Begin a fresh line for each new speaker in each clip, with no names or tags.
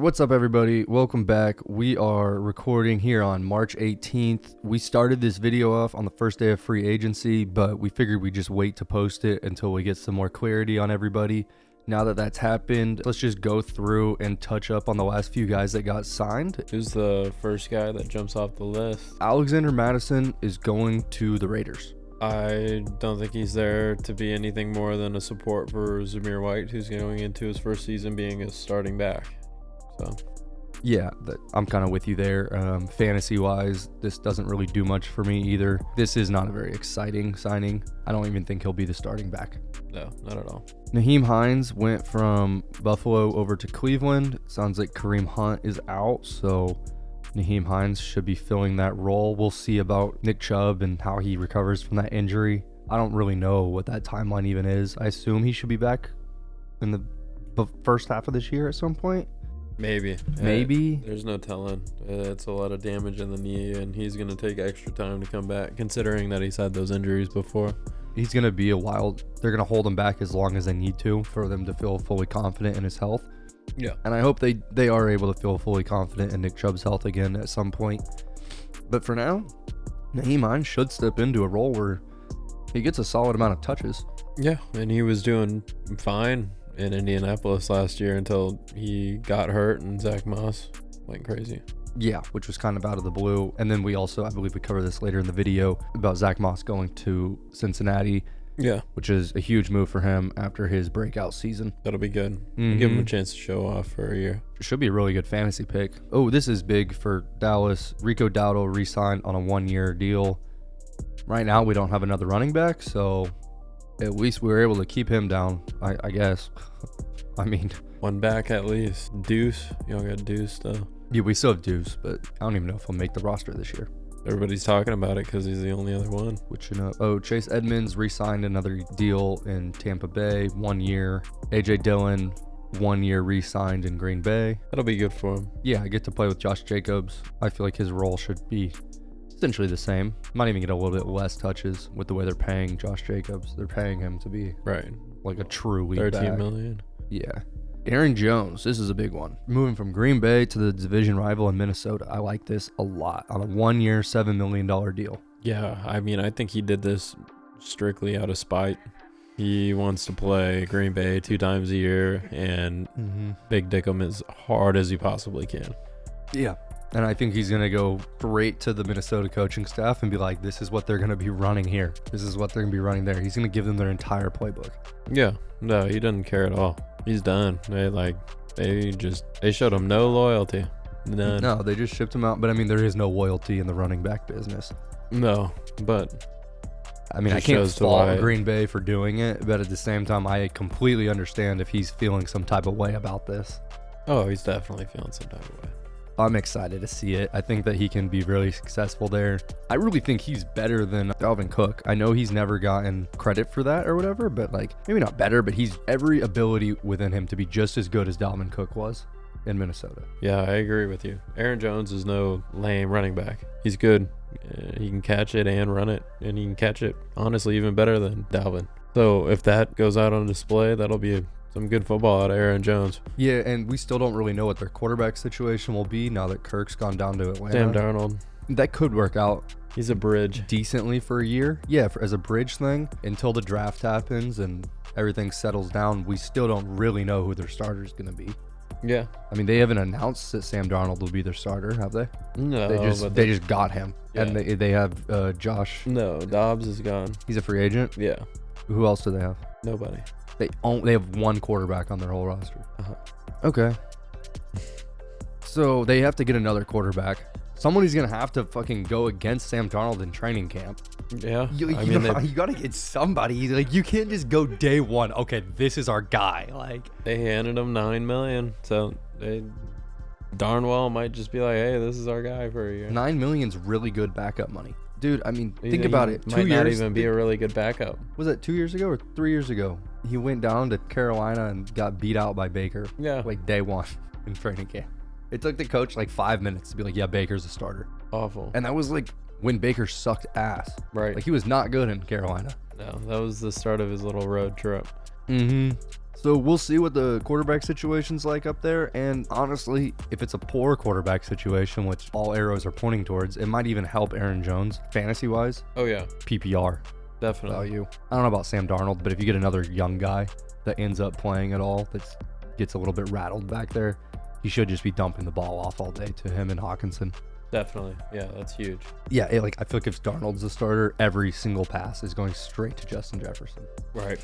What's up, everybody? Welcome back. We are recording here on March 18th. We started this video off on the first day of free agency, but we figured we'd just wait to post it until we get some more clarity on everybody. Now that that's happened, let's just go through and touch up on the last few guys that got signed.
Who's the first guy that jumps off the list?
Alexander Mattison is going to the Raiders.
I don't think he's there to be anything more than a support for Zamir White, who's going into his first season being a starting back. So,
yeah, I'm kind of with you there. Fantasy-wise, this doesn't really do much for me either. This is not a very exciting signing. I don't even think he'll be the starting back.
No, not at all.
Nyheim Hines went from Buffalo over to Cleveland. Sounds like Kareem Hunt is out, so Nyheim Hines should be filling that role. We'll see about Nick Chubb and how he recovers from that injury. I don't really know what that timeline even is. I assume he should be back in the first half of this year at some point.
Maybe. There's no telling. It's a lot of damage in the knee, and he's going to take extra time to come back, considering that he's had those injuries before.
He's going to be a while. They're going to hold him back as long as they need to for them to feel fully confident in his health.
Yeah.
And I hope they are able to feel fully confident in Nick Chubb's health again at some point. But for now, Nyheim Hines should step into a role where he gets a solid amount of touches.
Yeah, and he was doing fine in Indianapolis last year until he got hurt and Zach Moss went crazy.
Yeah, which was kind of out of the blue. And then we also, I believe we cover this later in the video, about Zach Moss going to Cincinnati.
Yeah.
Which is a huge move for him after his breakout season.
That'll be good. Give him a chance to show off for a year.
Should be a really good fantasy pick. Oh, this is big for Dallas. Rico Dowdle re-signed on a 1-year deal. Right now, we don't have another running back, so at least we were able to keep him down, I guess. I mean,
one back at least. Deuce. You don't got Deuce, though.
Yeah, we still have Deuce, but I don't even know if he'll make the roster this year.
Everybody's talking about it because he's the only other one.
Which, Chase Edmonds re-signed another deal in Tampa Bay, 1 year. A.J. Dillon, 1 year re-signed in Green Bay.
That'll be good for him.
Yeah, I get to play with Josh Jacobs. I feel like his role should be essentially the same. Might even get a little bit less touches with the way they're paying Josh Jacobs. They're paying him to be like a true lead back.
$13 million.
Yeah. Aaron Jones, this is a big one. Moving from Green Bay to the division rival in Minnesota. I like this a lot on a 1 year, $7 million deal.
Yeah, I mean, I think he did this strictly out of spite. He wants to play Green Bay 2 times a year and big dick him as hard as he possibly can.
Yeah. And I think he's going to go straight to the Minnesota coaching staff and be like, this is what they're going to be running here. This is what they're going to be running there. He's going to give them their entire playbook.
Yeah. No, he doesn't care at all. He's done. They showed him no loyalty. None.
No, they just shipped him out. But I mean, there is no loyalty in the running back business.
No, but
I mean, I can't fault Green Bay for doing it, but at the same time, I completely understand if he's feeling some type of way about this.
Oh, he's definitely feeling some type of way.
I'm excited to see it. I think that he can be really successful there. I really think he's better than Dalvin Cook. I know he's never gotten credit for that or whatever, but maybe not better, but he's every ability within him to be just as good as Dalvin Cook was in Minnesota.
Yeah, I agree with you. Aaron Jones is no lame running back. He's good. He can catch it and run it, and he can catch it, honestly, even better than Dalvin. So if that goes out on display, that'll be some good football out of Aaron Jones.
Yeah, and we still don't really know what their quarterback situation will be now that Kirk's gone down to Atlanta.
Sam Darnold.
That could work out.
He's a bridge.
Decently for a year. Yeah, as a bridge thing. Until the draft happens and everything settles down, we still don't really know who their starter is going to be.
Yeah.
I mean, they haven't announced that Sam Darnold will be their starter, have they?
No.
They just got him. Yeah. And they have Josh.
No, Dobbs is gone.
He's a free agent?
Yeah.
Who else do they have?
Nobody.
They have one quarterback on their whole roster. Okay. So they have to get another quarterback. Somebody's going to have to fucking go against Sam Darnold in training camp.
Yeah.
You got to get somebody. You can't just go day one. Okay, this is our guy.
They handed him $9 million. So they darn well might just be like, hey, this is our guy for a year.
$9 million's really good backup money. Dude, I mean, think about it. 2 years.
Might not even be a really good backup.
Was that 2 years ago or 3 years ago? He went down to Carolina and got beat out by Baker.
Yeah.
Day one in training camp. It took the coach 5 minutes to be like, yeah, Baker's a starter.
Awful.
And that was when Baker sucked ass.
Right.
He was not good in Carolina.
No, that was the start of his little road trip.
So we'll see what the quarterback situation's like up there. And honestly, if it's a poor quarterback situation, which all arrows are pointing towards, it might even help Aaron Jones fantasy-wise.
Oh, yeah.
PPR
Definitely.
value. I don't know about Sam Darnold, but if you get another young guy that ends up playing at all, that gets a little bit rattled back there, he should just be dumping the ball off all day to him and Hawkinson.
Definitely. Yeah, that's huge.
Yeah, I feel like if Darnold's the starter, every single pass is going straight to Justin Jefferson.
Right.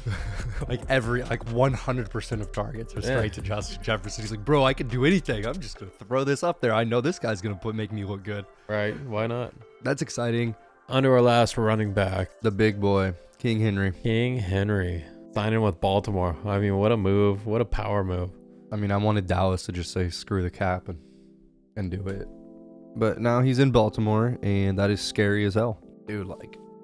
100% of targets are straight to Justin Jefferson. He's like, bro, I can do anything. I'm just going to throw this up there. I know this guy's going to make me look good.
Right. Why not?
That's exciting.
On to our last running back.
The big boy, King Henry.
King Henry. Signing with Baltimore. I mean, what a move. What a power move.
I mean, I wanted Dallas to just say, screw the cap and do it. But now he's in Baltimore, and that is scary as hell. Dude,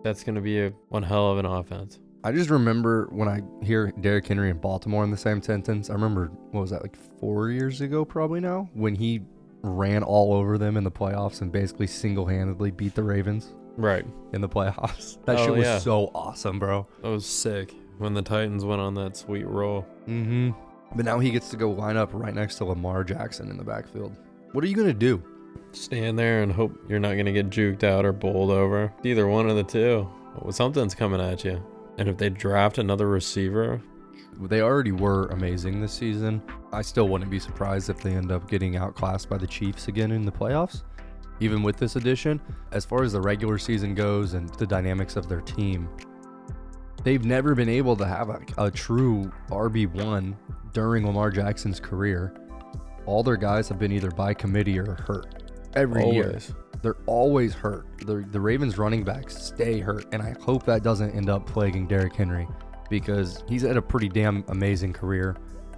that's going to be one hell of an offense.
I just remember when I hear Derrick Henry and Baltimore in the same sentence, I remember, what was that, 4 years ago probably now? When he ran all over them in the playoffs and basically single-handedly beat the Ravens.
Right.
In the playoffs. That shit was so awesome, bro.
That was sick when the Titans went on that sweet roll.
Mm-hmm. But now he gets to go line up right next to Lamar Jackson in the backfield. What are you going to do?
Stand there and hope you're not going to get juked out or bowled over. Either one of the two. Something's coming at you. And if they draft another receiver...
They already were amazing this season. I still wouldn't be surprised if they end up getting outclassed by the Chiefs again in the playoffs, even with this addition. As far as the regular season goes and the dynamics of their team, they've never been able to have a true RB1 during Lamar Jackson's career. All their guys have been either by committee or hurt. Every year. They're always hurt. The Ravens running backs stay hurt, and I hope that doesn't end up plaguing Derrick Henry, because he's had a pretty damn amazing career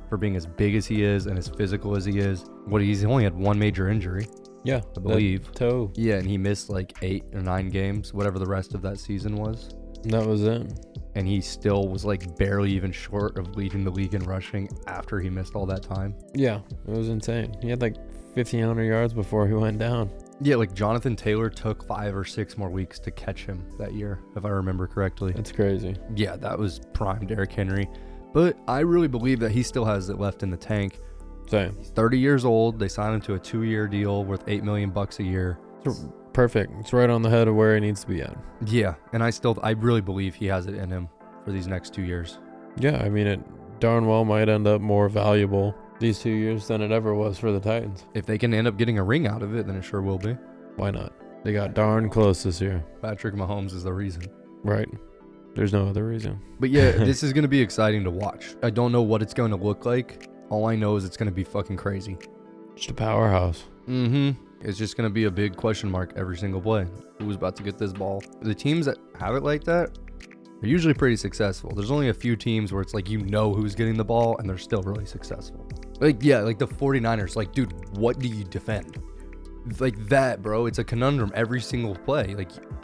for being as big as he is and as physical as he is. He's only had one major injury.
Yeah,
I believe.
Toe.
Yeah, and he missed 8 or 9 games, whatever the rest of that season was.
That was it.
And he still was barely even short of leading the league in rushing after he missed all that time.
Yeah, it was insane. He had 1,500 yards before he went down.
Yeah, Jonathan Taylor took 5 or 6 more weeks to catch him that year, if I remember correctly.
That's crazy.
Yeah, that was prime Derrick Henry. But I really believe that he still has it left in the tank.
Same.
He's 30 years old. They signed him to a 2-year deal worth $8 million a year.
Perfect. It's right on the head of where he needs to be at.
Yeah, and I really believe he has it in him for these next 2 years.
Yeah, I mean, it darn well might end up more valuable these 2 years than it ever was for the Titans.
If they can end up getting a ring out of it, then it sure will be.
Why not? They got darn close this year.
Patrick Mahomes is the reason.
Right. There's no other reason.
But yeah, this is going to be exciting to watch. I don't know what it's going to look like. All I know is it's going to be fucking crazy.
Just a powerhouse.
Mm-hmm. It's just going to be a big question mark every single play. Who's about to get this ball? The teams that have it like that are usually pretty successful. There's only a few teams where it's who's getting the ball and they're still really successful. The 49ers. Dude, what do you defend? That, bro. It's a conundrum every single play.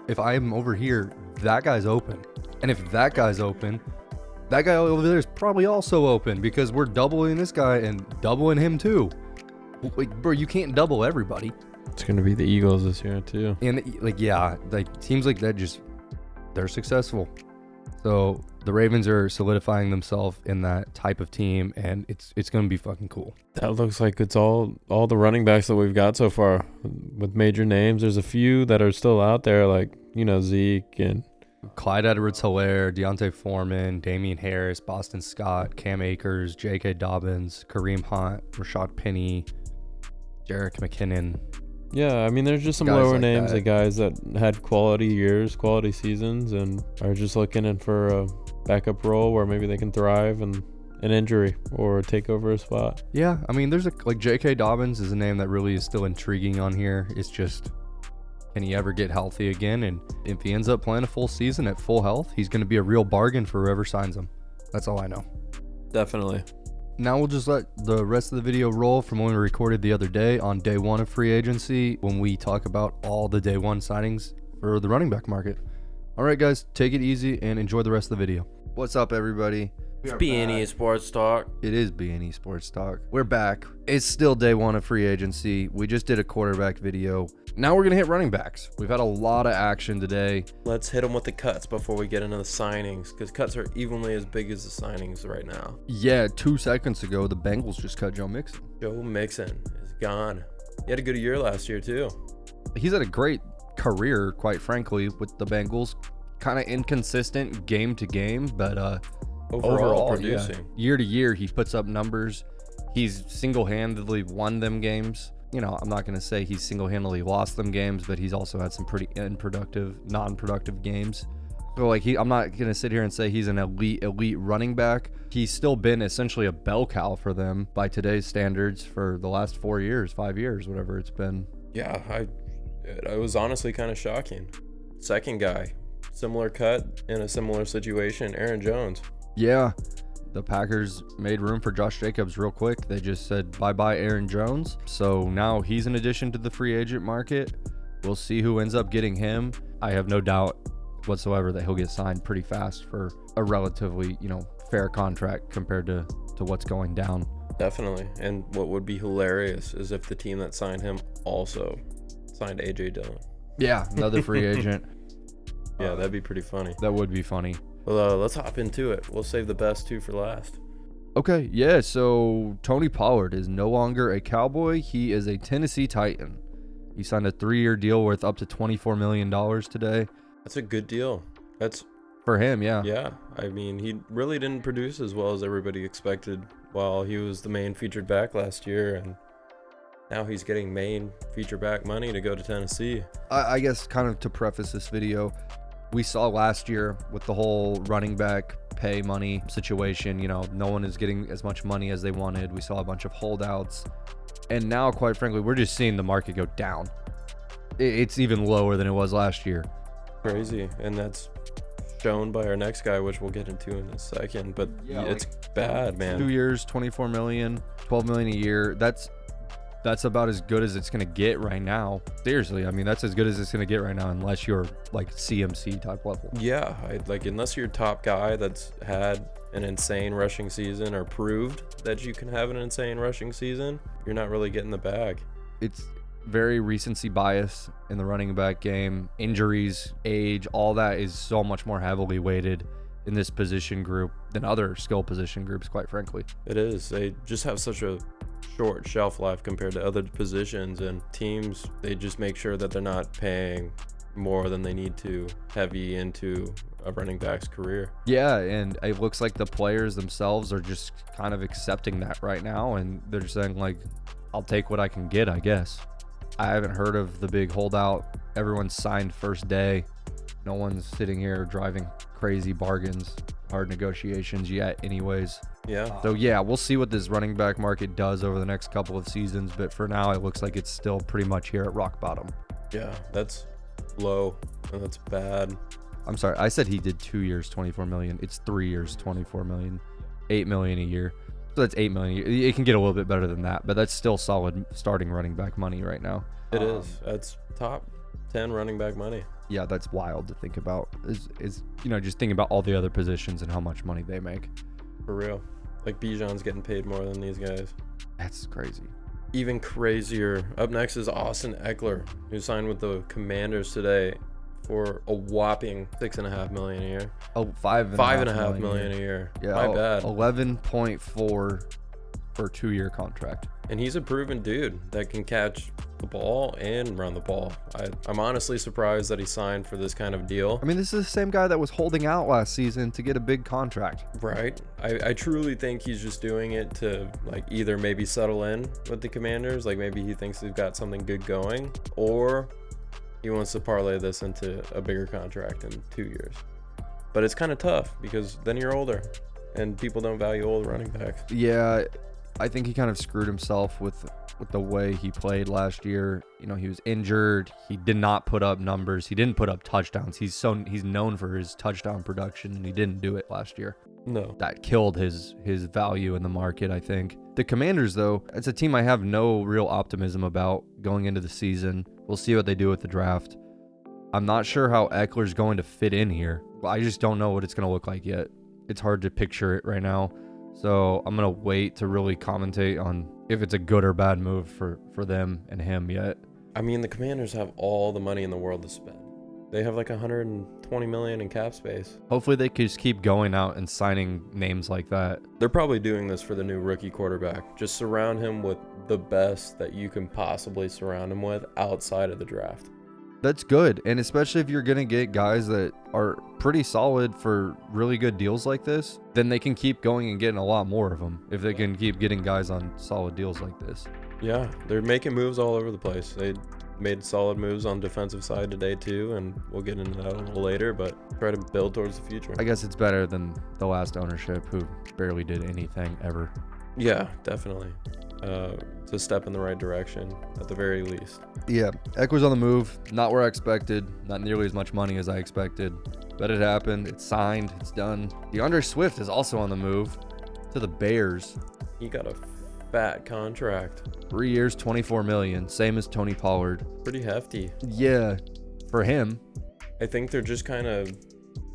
If I'm over here, that guy's open. And if that guy's open, that guy over there is probably also open, because we're doubling this guy and doubling him too. Bro, you can't double everybody.
It's going to be the Eagles this year too.
And teams like that they're successful. So the Ravens are solidifying themselves in that type of team, and it's going to be fucking cool.
That looks like it's all the running backs that we've got so far with major names. There's a few that are still out there, Zeke and
Clyde Edwards-Helaire, Deontay Foreman, Damian Harris, Boston Scott, Cam Akers, J.K. Dobbins, Kareem Hunt, Rashad Penny, Jerick McKinnon.
Yeah, I mean, there's just some
Guys
lower
like
names
that.
of guys that had quality years, quality seasons, and are just looking in for a backup role where maybe they can thrive and an injury or take over a spot.
Yeah, I mean, there's J.K. Dobbins is a name that really is still intriguing on here. It's just, can he ever get healthy again? And if he ends up playing a full season at full health, he's going to be a real bargain for whoever signs him. That's all I know.
Definitely.
Now we'll just let the rest of the video roll from when we recorded the other day on day 1 of free agency, when we talk about all the day 1 signings for the running back market. All right, guys, take it easy and enjoy the rest of the video. What's up, everybody? We are
B&E
back.
Sports Talk.
It is B&E Sports Talk. We're back. It's still day one of free agency. We just did a quarterback video. Now we're going to hit running backs. We've had a lot of action today.
Let's hit them with the cuts before we get into the signings, because cuts are evenly as big as the signings right now.
Yeah, 2 seconds ago, the Bengals just cut Joe Mixon.
Joe Mixon is gone. He had a good year last year, too.
He's had a great career, quite frankly, with the Bengals. Kind of inconsistent game to game, but overall
producing.
Yeah. Year to year, he puts up numbers. He's single-handedly won them games. You know, I'm not going to say he's single-handedly lost them games, but he's also had some pretty non-productive games. So, like, I'm not going to sit here and say he's an elite running back. He's still been essentially a bell cow for them by today's standards for the last 4 years, 5 years, whatever it's been.
Yeah, it was honestly kind of shocking. Second guy, similar cut in a similar situation, Aaron Jones.
Yeah, the Packers made room for Josh Jacobs real quick. They just said bye-bye Aaron Jones. So now he's an addition to the free agent market. We'll see who ends up getting him. I have no doubt whatsoever that he'll get signed pretty fast for a relatively, fair contract compared to what's going down.
Definitely. And what would be hilarious is if the team that signed him also signed A.J. Dillon.
Yeah, another free agent.
Yeah, that'd be pretty funny.
That would be funny.
Well, let's hop into it. We'll save the best two for last.
Okay, yeah, so Tony Pollard is no longer a Cowboy. He is a Tennessee Titan. He signed a 3-year deal worth up to $24 million today.
That's a good deal. That's
for him, yeah.
Yeah, I mean, he really didn't produce as well as everybody expected while he was the main featured back last year, and now he's getting main feature back money to go to Tennessee.
I guess kind of to preface this video, we saw last year with the whole running back pay money situation, no one is getting as much money as they wanted. We saw a bunch of holdouts. And now, quite frankly, we're just seeing the market go down. It's even lower than it was last year.
Crazy. And that's shown by our next guy, which we'll get into in a second. But yeah, it's bad, man.
2 years, $24 million, $12 million a year. That's about as good as it's going to get right now. Seriously, I mean, that's as good as it's going to get right now unless you're like CMC type level.
Yeah, unless you're a top guy that's had an insane rushing season or proved that you can have an insane rushing season, you're not really getting the bag.
It's very recency bias in the running back game. Injuries, age, all that is so much more heavily weighted in this position group than other skill position groups, quite frankly.
It is. They just have such a short shelf life compared to other positions, and teams, they just make sure that they're not paying more than they need to heavy into a running back's career.
Yeah, and it looks like the players themselves are just kind of accepting that right now, and they're just saying, like, I'll take what I can get, I guess. I haven't heard of the big holdout. Everyone's signed first day. No one's sitting here driving crazy bargains, hard negotiations yet anyways.
Yeah.
So yeah, we'll see what this running back market does over the next couple of seasons, but for now it looks like it's still pretty much here at rock bottom.
Yeah, that's low and that's bad.
I'm sorry, I said he did 2 years, $24 million. It's 3 years, $24 million, $8 million a year. So that's $8 million. It can get a little bit better than that, but that's still solid starting running back money right now.
It is. That's top 10 running back money.
Yeah, that's wild to think about. Is just thinking about all the other positions and how much money they make.
For real. Like Bijan's getting paid more than these guys.
That's crazy.
Even crazier. Up next is Austin Eckler, who signed with the Commanders today for a whopping $6.5 million a year.
Oh, $5.5
million a year.
Yeah,
my bad.
11.4 for a 2-year contract.
And he's a proven dude that can catch the ball and run the ball. I'm honestly surprised that he signed for this kind of deal.
I mean, this is the same guy that was holding out last season to get a big contract.
Right. I truly think he's just doing it to either maybe settle in with the Commanders, maybe he thinks they've got something good going, or he wants to parlay this into a bigger contract in 2 years. But it's kind of tough because then you're older and people don't value old running backs.
Yeah, I think he kind of screwed himself with the way he played last year. He was injured. He did not put up numbers. He didn't put up touchdowns. He's known for his touchdown production, and he didn't do it last year.
No.
That killed his value in the market, I think. The Commanders, though, it's a team I have no real optimism about going into the season. We'll see what they do with the draft. I'm not sure how Eckler's going to fit in here. I just don't know what it's going to look like yet. it's hard to picture it right now. So I'm going to wait to really commentate on if it's a good or bad move for them and him yet.
I mean, the Commanders have all the money in the world to spend. They have like 120 million in cap space.
Hopefully they can just keep going out and signing names like that.
They're probably doing this for the new rookie quarterback. Just surround him with the best that you can possibly surround him with outside of the draft.
That's good. And especially if you're going to get guys that are pretty solid for really good deals like this, then they can keep going and getting a lot more of them if they can keep getting guys on solid deals like this.
Yeah, they're making moves all over the place. They made solid moves on defensive side today too, and we'll get into that a little later, but try to build towards the future.
I guess it's better than the last ownership who barely did anything ever.
Yeah, definitely. It's a step in the right direction at the very least.
Yeah, Eckler's on the move. Not where I expected. Not nearly as much money as I expected. But it happened. It's signed. It's done. DeAndre Swift is also on the move to the Bears.
He got a fat contract.
3 years, $24 million. Same as Tony Pollard.
Pretty hefty.
Yeah, for him.
I think they're just kind of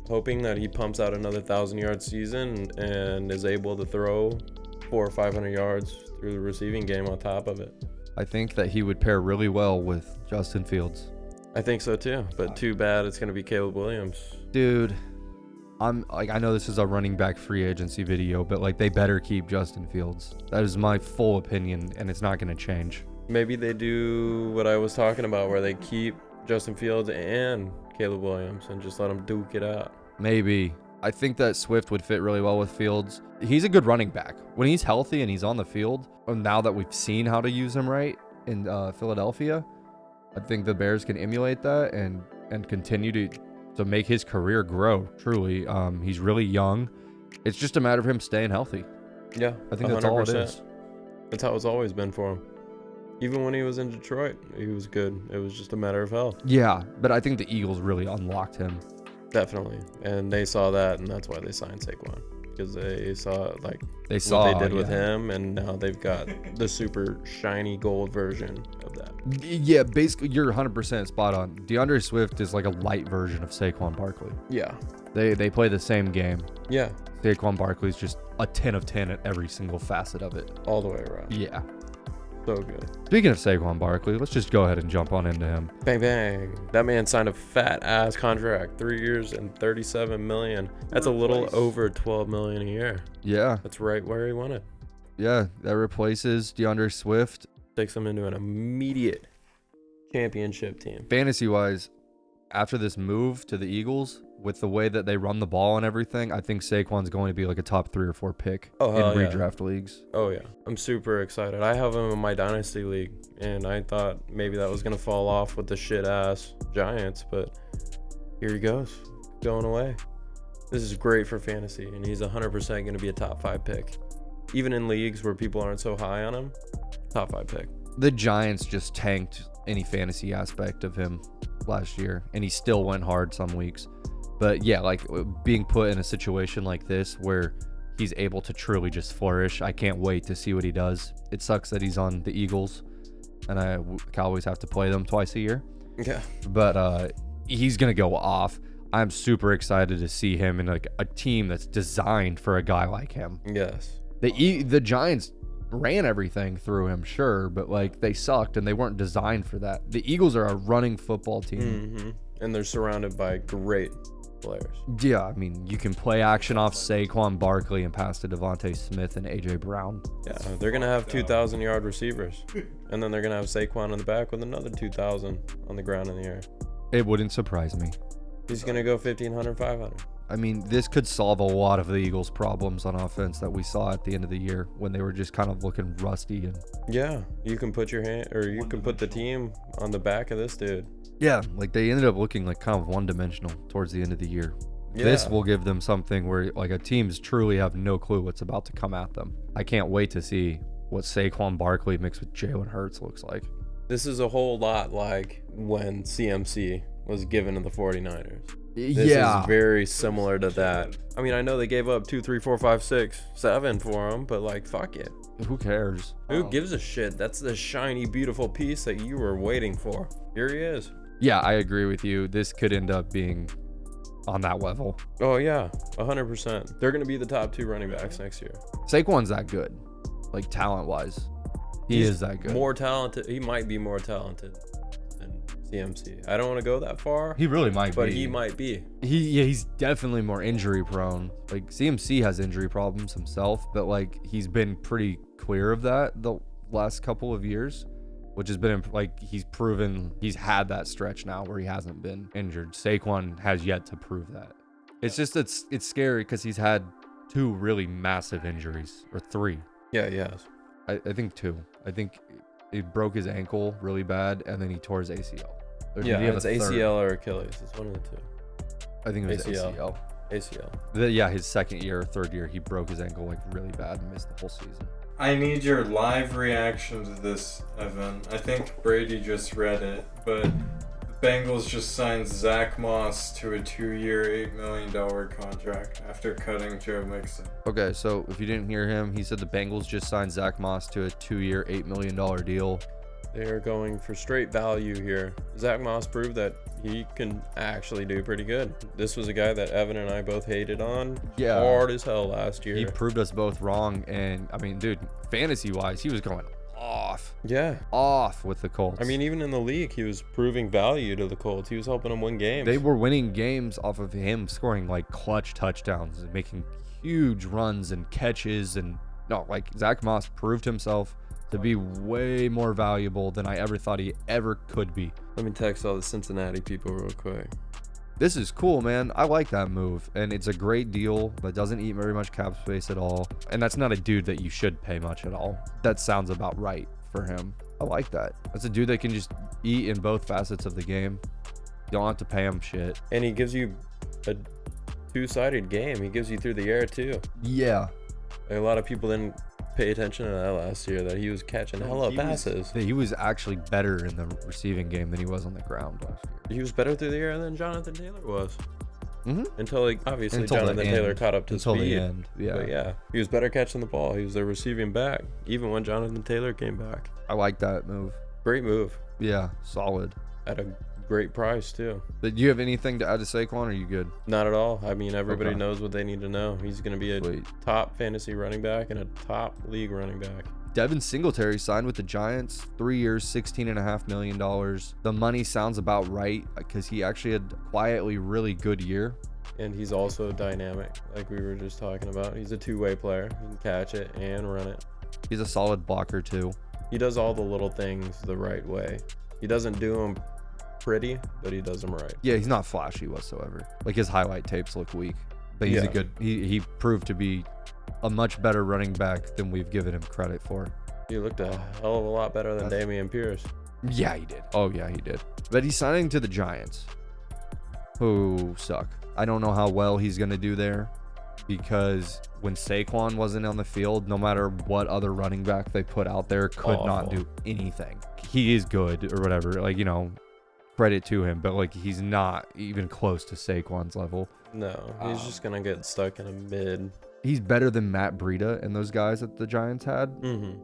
hoping that he pumps out another 1,000-yard season and is able to throw 400 or 500 yards through the receiving game on top of it.
I think that he would pair really well with Justin Fields.
I think so too, but too bad it's going to be Caleb Williams.
Dude, I know this is a running back free agency video, but like they better keep Justin Fields. That is my full opinion, and it's not going to change.
Maybe they do what I was talking about, where they keep Justin Fields and Caleb Williams and just let them duke it out.
Maybe. I think that Swift would fit really well with Fields. He's a good running back. When he's healthy and he's on the field, and now that we've seen how to use him right in Philadelphia, I think the Bears can emulate that and continue to make his career grow, truly. He's really young. It's just a matter of him staying healthy.
Yeah,
I think that's all it is.
That's how it's always been for him. Even when he was in Detroit, he was good. It was just a matter of health.
Yeah, but I think the Eagles really unlocked him.
Definitely. And they saw that, and that's why they signed Saquon. Because they saw what they did with him, and now they've got the super shiny gold version of that.
Yeah, basically, you're 100% spot on. DeAndre Swift is like a light version of Saquon Barkley.
Yeah.
They play the same game.
Yeah.
Saquon Barkley's just a 10 of 10 at every single facet of it.
All the way around.
Yeah.
So good.
Speaking of Saquon Barkley, let's just go ahead and jump on into him.
Bang, bang. That man signed a fat-ass contract. 3 years and $37 million. That's a little over $12 million a year.
Yeah.
That's right where he wanted.
Yeah, that replaces DeAndre Swift.
Takes him into an immediate championship team.
Fantasy-wise, after this move to the Eagles, with the way that they run the ball and everything, I think Saquon's going to be like a top 3 or 4 pick in redraft leagues.
Oh, yeah. I'm super excited. I have him in my Dynasty League, and I thought maybe that was going to fall off with the shit-ass Giants, but here he goes, going away. This is great for fantasy, and he's 100% going to be a top 5 pick. Even in leagues where people aren't so high on him, top 5 pick.
The Giants just tanked any fantasy aspect of him last year, and he still went hard some weeks. But yeah, like being put in a situation like this where he's able to truly just flourish, I can't wait to see what he does. It sucks that he's on the Eagles, and Cowboys have to play them twice a year.
Yeah.
But he's going to go off. I'm super excited to see him in like a team that's designed for a guy like him.
Yes.
The Giants ran everything through him, sure, but like they sucked and they weren't designed for that. The Eagles are a running football team.
Mm-hmm. And they're surrounded by great players.
Yeah, I mean, you can play action off Saquon Barkley and pass to Devontae Smith and A.J. Brown.
Yeah, they're going to have 2,000-yard receivers. And then they're going to have Saquon in the back with another 2,000 on the ground in the air.
It wouldn't surprise me.
He's going to go 1,500, 500.
I mean, this could solve a lot of the Eagles' problems on offense that we saw at the end of the year when they were just kind of looking rusty. And
yeah, you can put you can put the team on the back of this dude.
Yeah, like they ended up looking like kind of one-dimensional towards the end of the year. Yeah. This will give them something where like a teams truly have no clue what's about to come at them. I can't wait to see what Saquon Barkley mixed with Jalen Hurts looks like.
This is a whole lot like when CMC was given to the 49ers. This is very similar to that. I mean, I know they gave up 2, 3, 4, 5, 6, 7 for him, but like, fuck it.
Who cares?
Who gives a shit? That's the shiny, beautiful piece that you were waiting for. Here he is.
Yeah, I agree with you. This could end up being on that level.
Oh yeah, 100%. They're gonna be the top 2 running backs next year.
Saquon's that good, like talent-wise. He's is that good.
More talented. He might be more talented than CMC. I don't want to go that far.
He really might
but
be.
He might be.
He's definitely more injury prone. Like CMC has injury problems himself, but like he's been pretty clear of that the last couple of years, which has been like he's proven he's had that stretch now where he hasn't been injured. Saquon has yet to prove that. It's just it's scary because he's had 2 really massive injuries, or 3.
Yeah, he has.
I think 2. I think he broke his ankle really bad, and then he tore his ACL. Or did
Yeah,
he have
it's
a third?
ACL or Achilles. It's one of the 2.
I think it was
ACL.
ACL.
ACL.
Yeah, his second year or third year, he broke his ankle like really bad and missed the whole season.
I need your live reaction to this, Evan. I think Brady just read it, but the Bengals just signed Zach Moss to a 2-year, $8 million contract after cutting Joe Mixon.
Okay, so if you didn't hear him, he said the Bengals just signed Zach Moss to a 2-year, $8 million deal.
They are going for straight value here. Zach Moss proved that he can actually do pretty good. This was a guy that Evan and I both hated on hard as hell last year.
He proved us both wrong, and I mean, dude, fantasy-wise, he was going off with the Colts.
I mean, even in the league, he was proving value to the Colts. He was helping them win games.
They were winning games off of him scoring like clutch touchdowns and making huge runs and catches. And no, like Zach Moss proved himself to be way more valuable than I ever thought he ever could be.
Let me text all the Cincinnati people real quick.
This is cool, man. I like that move, and it's a great deal that doesn't eat very much cap space at all. And that's not a dude that you should pay much at all. That sounds about right for him. I like that. That's a dude that can just eat in both facets of the game. You don't have to pay him shit.
And he gives you a 2-sided game. He gives you through the air too.
Yeah.
A lot of people didn't pay attention to that last year, that he was catching hella passes.
He was actually better in the receiving game than he was on the ground last year.
He was better through the air than Jonathan Taylor was. Until obviously
Until
Jonathan Taylor caught up to speed.
Until the end, yeah.
But yeah, he was better catching the ball. He was their receiving back, even when Jonathan Taylor came back.
I like that move.
Great move.
Yeah, solid.
At a great price too.
But do you have anything to add to Saquon, or are you good?
Not at all. I mean, everybody
Okay.
knows what they need to know. He's going to be a top fantasy running back and a top league running back.
Devin Singletary signed with the Giants, 3 years, $16.5 million. The money sounds about right because he actually had a quietly really good year.
And he's also dynamic, like we were just talking about. He's a 2-way player. He can catch it and run it.
He's a solid blocker too.
He does all the little things the right way. He doesn't do them pretty, but he does them right.
Yeah, he's not flashy whatsoever. Like his highlight tapes look weak, but he's a good. He proved to be a much better running back than we've given him credit for.
He looked a hell of a lot better than Dameon Pierce.
Yeah, he did. Oh yeah, he did. But he's signing to the Giants, who suck. I don't know how well he's gonna do there, because when Saquon wasn't on the field, no matter what other running back they put out there, could not do anything. He is good or whatever, like, you know, credit to him, but like he's not even close to Saquon's level.
No, he's just gonna get stuck in a mid.
He's better than Matt Breida and those guys that the Giants had,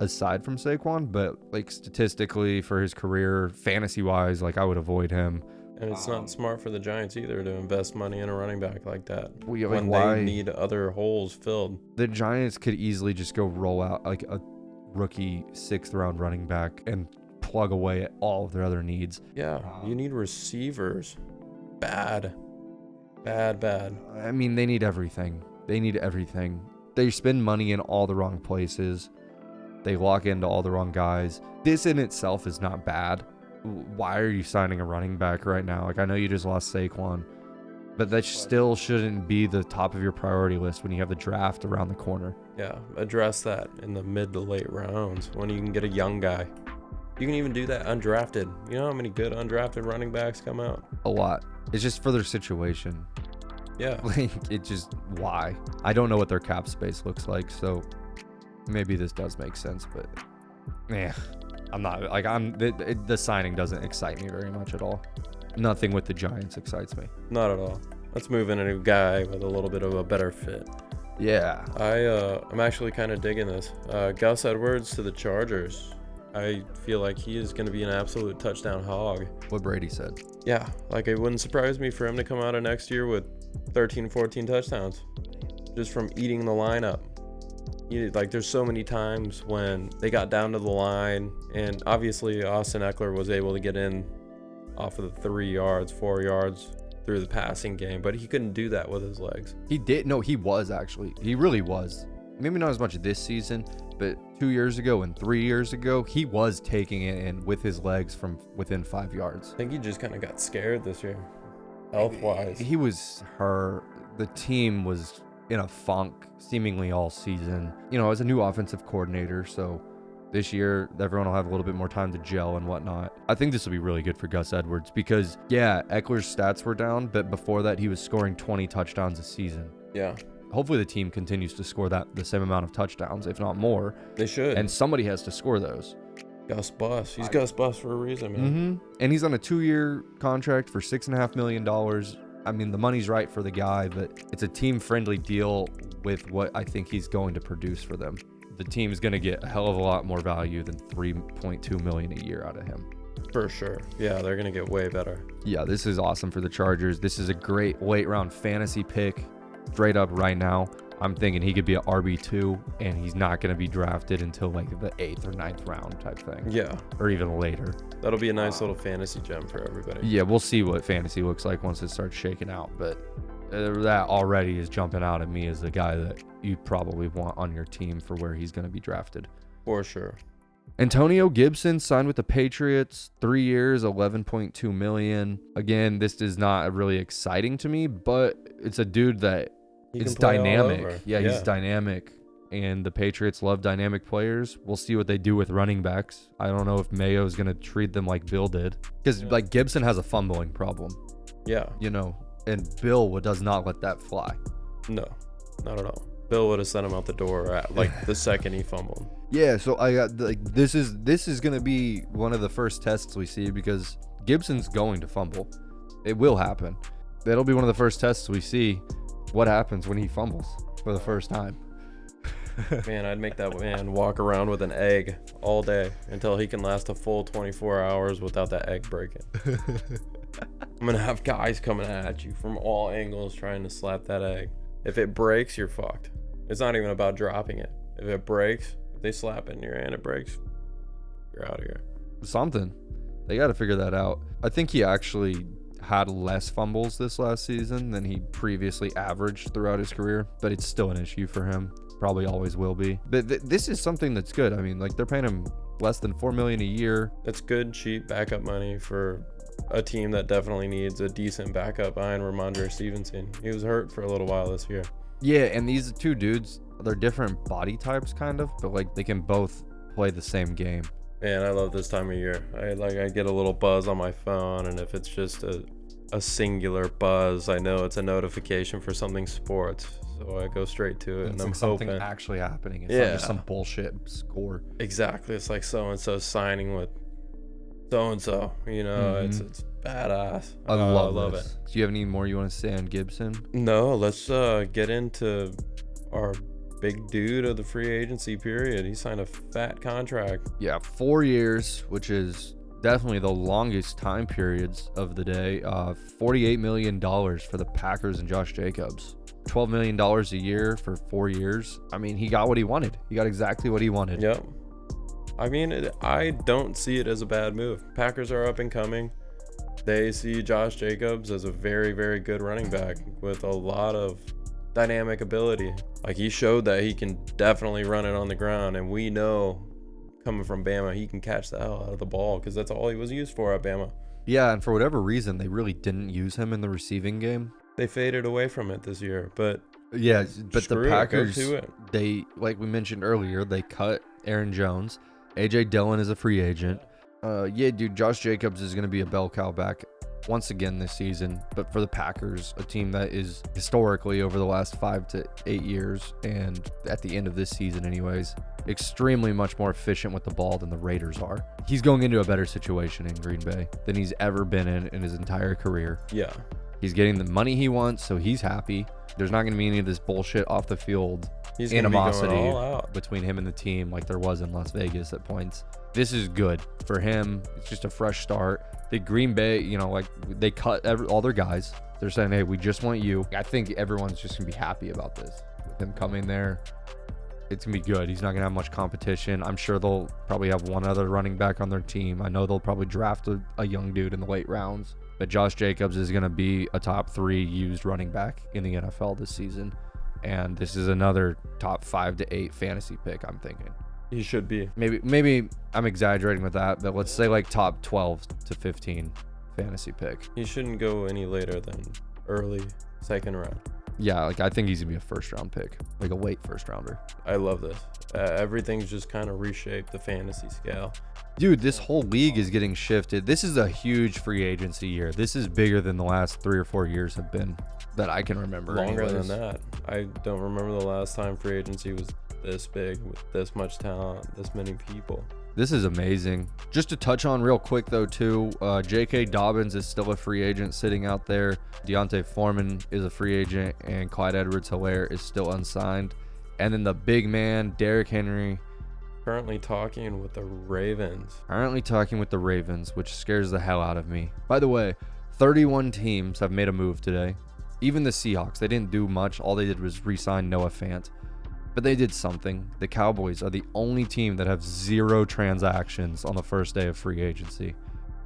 aside from Saquon, but like statistically for his career, fantasy wise, like I would avoid him.
And it's not smart for the Giants either to invest money in a running back like that
Like,
when they need other holes filled.
The Giants could easily just go roll out like a rookie 6th round running back and plug away at all of their other needs.
Yeah, you need receivers. Bad.
I mean, they need everything. They spend money in all the wrong places. They lock into all the wrong guys. This in itself is not bad. Why are you signing a running back right now? Like, I know you just lost Saquon, but that still shouldn't be the top of your priority list when you have the draft around the corner.
Yeah, address that in the mid to late rounds when you can get a young guy. You can even do that undrafted. You know how many good undrafted running backs come out?
A lot. It's just for their situation.
Yeah.
Like, it just, why? I don't know what their cap space looks like, so maybe this does make sense, but yeah. I'm not, like, the signing doesn't excite me very much at all. Nothing with the Giants excites me.
Not at all. Let's move in a new guy with a little bit of a better fit.
Yeah.
I'm actually kind of digging this. Gus Edwards to the Chargers. I feel like he is going to be an absolute touchdown hog.
What Brady said.
Yeah, like it wouldn't surprise me for him to come out of next year with 13, 14 touchdowns just from eating the lineup. Like there's so many times when they got down to the line, and obviously Austin Eckler was able to get in off of the 3 yards, 4 yards through the passing game, but he couldn't do that with his legs.
He did. No, he was actually. He really was. Maybe not as much this season, but 2 years ago and 3 years ago, he was taking it in with his legs from within 5 yards.
I think he just kind of got scared this year, health-wise.
He was hurt. The team was in a funk seemingly all season. You know, as a new offensive coordinator, so this year everyone will have a little bit more time to gel and whatnot. I think this will be really good for Gus Edwards because, yeah, Eckler's stats were down, but before that he was scoring 20 touchdowns a season.
Yeah.
Hopefully the team continues to score the same amount of touchdowns, if not more.
They should.
And somebody has to score those.
Gus Bus. He's Gus Bus for a reason, man.
Mm-hmm. And he's on a 2-year contract for $6.5 million. I mean, the money's right for the guy, but it's a team-friendly deal with what I think he's going to produce for them. The team's going to get a hell of a lot more value than $3.2 million a year out of him.
For sure. Yeah, they're going to get way better.
Yeah, this is awesome for the Chargers. This is a great late-round fantasy pick. Straight up right now, I'm thinking he could be an RB2, and he's not going to be drafted until like the 8th or 9th round type thing.
Yeah.
Or even later.
That'll be a nice little fantasy gem for everybody.
Yeah, we'll see what fantasy looks like once it starts shaking out, but that already is jumping out at me as the guy that you probably want on your team for where he's going to be drafted.
For sure.
Antonio Gibson signed with the Patriots, 3 years, $11.2 million. Again, this is not really exciting to me, but it's a dude that it's dynamic. Yeah, he's dynamic, and the Patriots love dynamic players. We'll see what they do with running backs. I don't know if Mayo's going to treat them like Bill did, because like Gibson has a fumbling problem.
Yeah.
You know, and Bill does not let that fly.
No, not at all. Bill would have sent him out the door at like the second he fumbled.
Yeah, so I got like this is gonna be one of the first tests we see because Gibson's going to fumble. It will happen. That'll be one of the first tests we see. What happens when he fumbles for the first time?
Man, I'd make that man walk around with an egg all day until he can last a full 24 hours without that egg breaking. I'm gonna have guys coming at you from all angles trying to slap that egg. If it breaks, you're fucked. It's not even about dropping it. If it breaks, if they slap it in your hand, it breaks, you're out of here.
Something. They got to figure that out. I think he actually had less fumbles this last season than he previously averaged throughout his career, but it's still an issue for him. Probably always will be. But this is something that's good. I mean, like they're paying him less than $4 million a year.
That's good, cheap backup money for a team that definitely needs a decent backup behind Ramondre Stevenson. He was hurt for a little while this year.
Yeah, and these two dudes, they're different body types kind of, but like they can both play the same game.
Man, I love this time of year. I get a little buzz on my phone, and if it's just a singular buzz, I know it's a notification for something sports. So I go straight to it, and I'm
something
hoping
actually happening. It's not just some bullshit score.
Exactly. It's like so-and-so signing with so-and-so, you know.
Mm-hmm.
It's badass.
I love
it.
Do you have any more you want to say on Gibson?
No, let's get into our big dude of the free agency period. He signed a fat contract.
Yeah, 4 years, which is definitely the longest time periods of the day. $48 million for the Packers and Josh Jacobs. $12 million a year for 4 years. I mean, he got what he wanted. He got exactly what he wanted.
Yep. I mean, I don't see it as a bad move. Packers are up and coming. They see Josh Jacobs as a very, very good running back with a lot of dynamic ability. Like, he showed that he can definitely run it on the ground, and we know coming from Bama, he can catch the hell out of the ball because that's all he was used for at Bama.
Yeah, and for whatever reason, they really didn't use him in the receiving game.
They faded away from it this year, but
yeah, but the Packers,
it.
They, like we mentioned earlier, they cut Aaron Jones. AJ Dillon is a free agent. Yeah, dude, Josh Jacobs is going to be a bell cow back once again this season. But for the Packers, a team that is historically over the last 5 to 8 years, and at the end of this season anyways, extremely much more efficient with the ball than the Raiders are. He's going into a better situation in Green Bay than he's ever been in his entire career.
Yeah.
He's getting the money he wants, so he's happy. There's not going to be any of this bullshit off the field,
He's gonna be
animosity
going all out.
between him and the team like there was in Las Vegas at points. This is good for him. It's just a fresh start. The Green Bay, like they cut all their guys. They're saying, hey, we just want you. I think everyone's just going to be happy about this. With him coming there, it's going to be good. He's not going to have much competition. I'm sure they'll probably have one other running back on their team. I know they'll probably draft a young dude in the late rounds. But Josh Jacobs is going to be a top 3 used running back in the NFL this season. And this is another top 5 to 8 fantasy pick, I'm thinking.
He should be.
Maybe I'm exaggerating with that, but let's say like top 12 to 15 fantasy pick.
He shouldn't go any later than early second round.
Yeah, like I think he's gonna be a first round pick, like a late first rounder.
I love this. Everything's just kind of reshaped the fantasy scale.
Dude, this whole league is getting shifted. This is a huge free agency year. This is bigger than the last 3 or 4 years have been that I can remember.
Longer
anyways.
than that. I don't remember the last time free agency was this big with this much talent, this many people.
This is amazing. Just to touch on real quick though too, J.K. Dobbins is still a free agent sitting out there. Deontay Foreman is a free agent, and Clyde Edwards-Helaire is still unsigned. And then the big man, Derrick Henry,
Currently talking with the Ravens.
Which scares the hell out of me. By the way, 31 teams have made a move today. Even the Seahawks, they didn't do much. All they did was re-sign Noah Fant. But they did something. The Cowboys are the only team that have 0 transactions on the first day of free agency.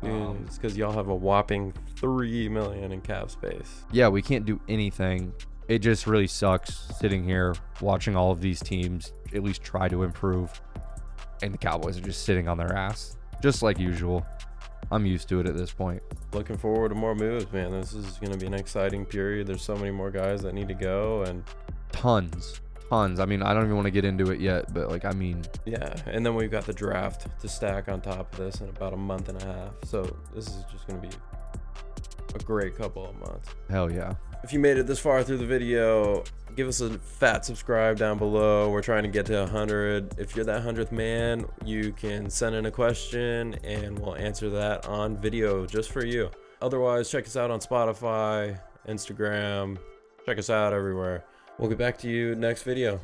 Dude, it's because y'all have a whopping $3 million in cap space.
Yeah, we can't do anything. It just really sucks sitting here watching all of these teams at least try to improve. And the Cowboys are just sitting on their ass, just like usual. I'm used to it at this point.
Looking forward to more moves, man. This is going to be an exciting period. There's so many more guys that need to go, and
Tons. I mean, I don't even want to get into it yet, but
yeah. And then we've got the draft to stack on top of this in about a month and a half. So this is just going to be a great couple of months.
Hell yeah.
If you made it this far through the video, give us a fat subscribe down below. We're trying to get to 100. If you're that 100th man, you can send in a question and we'll answer that on video just for you. Otherwise, check us out on Spotify, Instagram. Check us out everywhere. We'll get back to you next video.